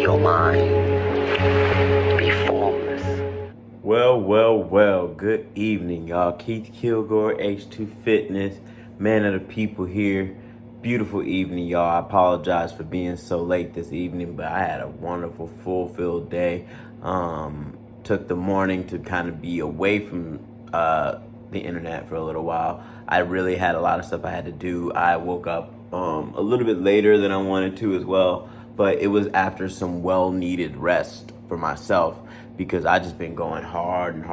your mind be formless. Well, good evening, y'all. Keith Kilgore, H2 Fitness, man of the people here. Beautiful evening, y'all. I apologize for being so late this evening, but I had a wonderful, fulfilled day. Took the morning to kind of be away from the internet for a little while. I really had a lot of stuff I had to do. I woke up a little bit later than I wanted to as well, but it was after some well-needed rest for myself because I just been going hard and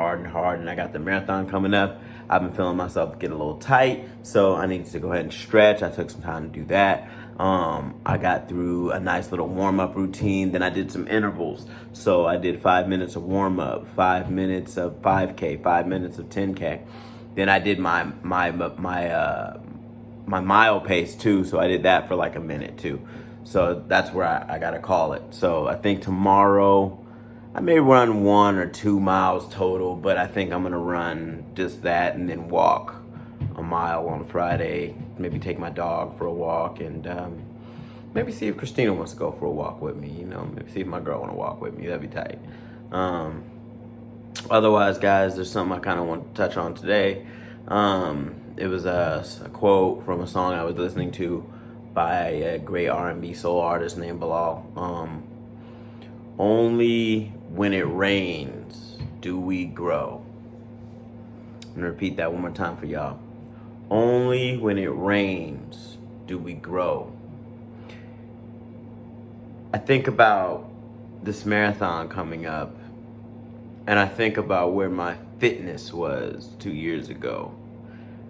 I got the marathon coming up. I've been feeling myself get a little tight, so I needed to go ahead and stretch. I took some time to do that. I got through a nice little warm-up routine. Then I did some intervals. So I did 5 minutes of warm-up, 5 minutes of 5K, 5 minutes of 10K. Then I did my mile pace too. So I did that for like a minute too. So that's where I gotta call it. So I think tomorrow I may run 1 or 2 miles total, but I think I'm gonna run just that and then walk a mile on Friday. Maybe take my dog for a walk and maybe see if Christina wants to go for a walk with me. Maybe see if my girl want to walk with me. That'd be tight. Otherwise, guys, there's something I kind of want to touch on today. It was a quote from a song I was listening to by a great R&B soul artist named Bilal. Only when it rains do we grow. I'm gonna repeat that one more time for y'all. Only when it rains do we grow. I think about this marathon coming up, and I think about where my fitness was 2 years ago,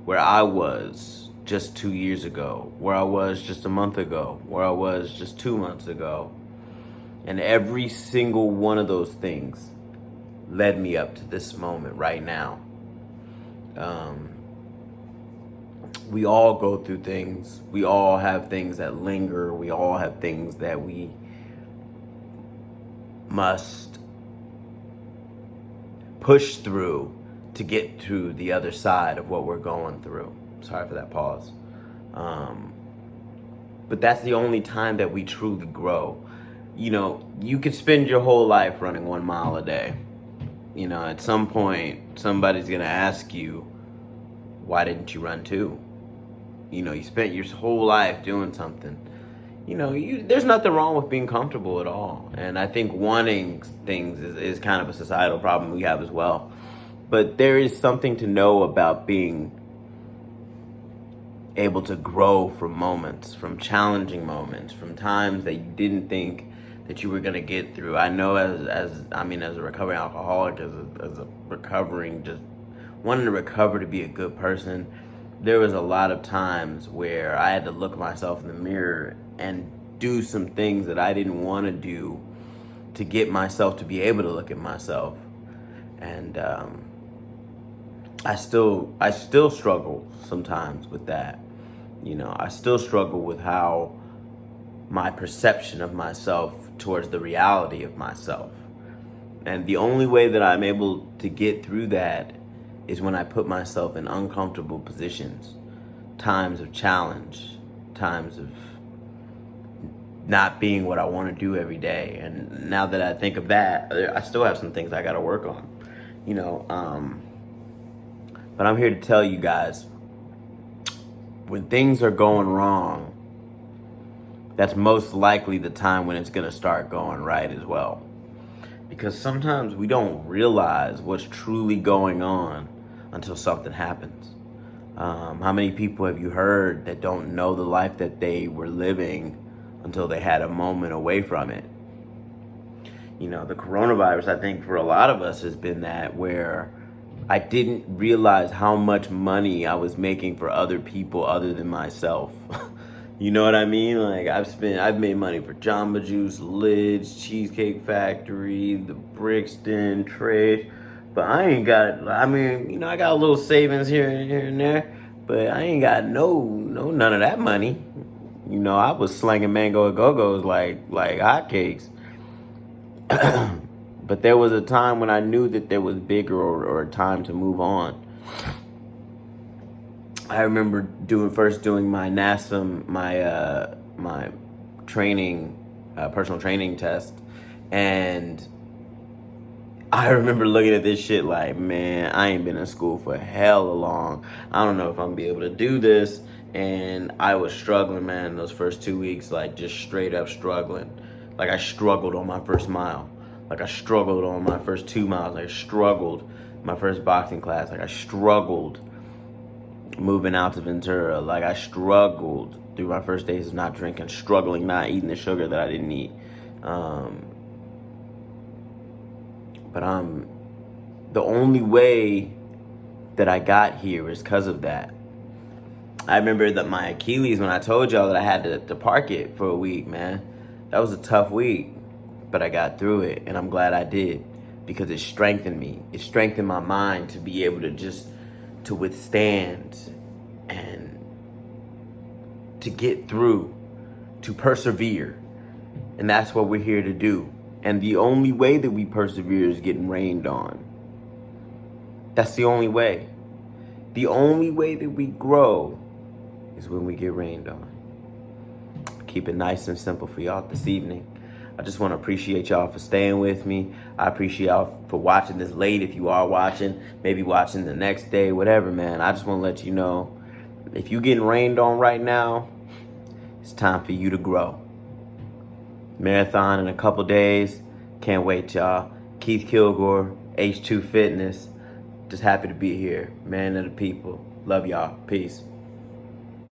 where I was just 2 years ago, where I was just a month ago, where I was just 2 months ago. And every single one of those things led me up to this moment right now. We all go through things. We all have things that linger. We all have things that we must push through to get to the other side of what we're going through. Sorry for that pause. But that's the only time that we truly grow. You could spend your whole life running 1 mile a day. At some point, somebody's gonna ask you, why didn't you run 2? You spent your whole life doing something. There's nothing wrong with being comfortable at all. And I think wanting things is kind of a societal problem we have as well. But there is something to know about being able to grow from moments, from challenging moments, from times that you didn't think that you were gonna get through. I know as a recovering alcoholic, as a recovering, just wanting to recover to be a good person, there was a lot of times where I had to look myself in the mirror and do some things that I didn't want to do to get myself to be able to look at myself. And I still struggle sometimes with that. I still struggle with how my perception of myself towards the reality of myself. And the only way that I'm able to get through that is when I put myself in uncomfortable positions, times of challenge, times of not being what I want to do every day. And now that I think of that, I still have some things I got to work on, but I'm here to tell you guys, when things are going wrong, that's most likely the time when it's going to start going right as well. Because sometimes we don't realize what's truly going on until something happens. How many people have you heard that don't know the life that they were living until they had a moment away from it? The coronavirus, I think for a lot of us has been that, where I didn't realize how much money I was making for other people other than myself. You know what I mean? Like I've made money for Jamba Juice, Lids, Cheesecake Factory, the Brixton, Trace, but I ain't got. I got a little savings here and there, but I ain't got none of that money. I was slanging mango go-go's like hotcakes. But there was a time when I knew that there was bigger or a time to move on. I remember first doing my NASM, my training, personal training test And I remember looking at this shit like, man, I ain't been in school for hella long. I don't know if I'm gonna be able to do this. And I was struggling, man, those first 2 weeks, like just straight up struggling. Like I struggled on my first mile. Like I struggled on my first 2 miles. Like I struggled my first boxing class. Like I struggled moving out to Ventura. Like I struggled through my first days of not drinking, struggling not eating the sugar that I didn't eat. But the only way that I got here is because of that. I remember that my Achilles, when I told y'all that I had to park it for a week, man, that was a tough week, but I got through it, and I'm glad I did, because it strengthened me. It strengthened my mind to be able to withstand and to get through, to persevere. And that's what we're here to do. And the only way that we persevere is getting rained on. That's the only way. The only way that we grow is when we get rained on. Keep it nice and simple for y'all this evening. I just want to appreciate y'all for staying with me. I appreciate y'all for watching this late. If you are watching, maybe watching the next day, whatever, man. I just want to let you know, if you're getting rained on right now, it's time for you to grow. Marathon in a couple days. Can't wait, y'all. Keith Kilgore, H2 Fitness. Just happy to be here. Man of the people. Love y'all. Peace.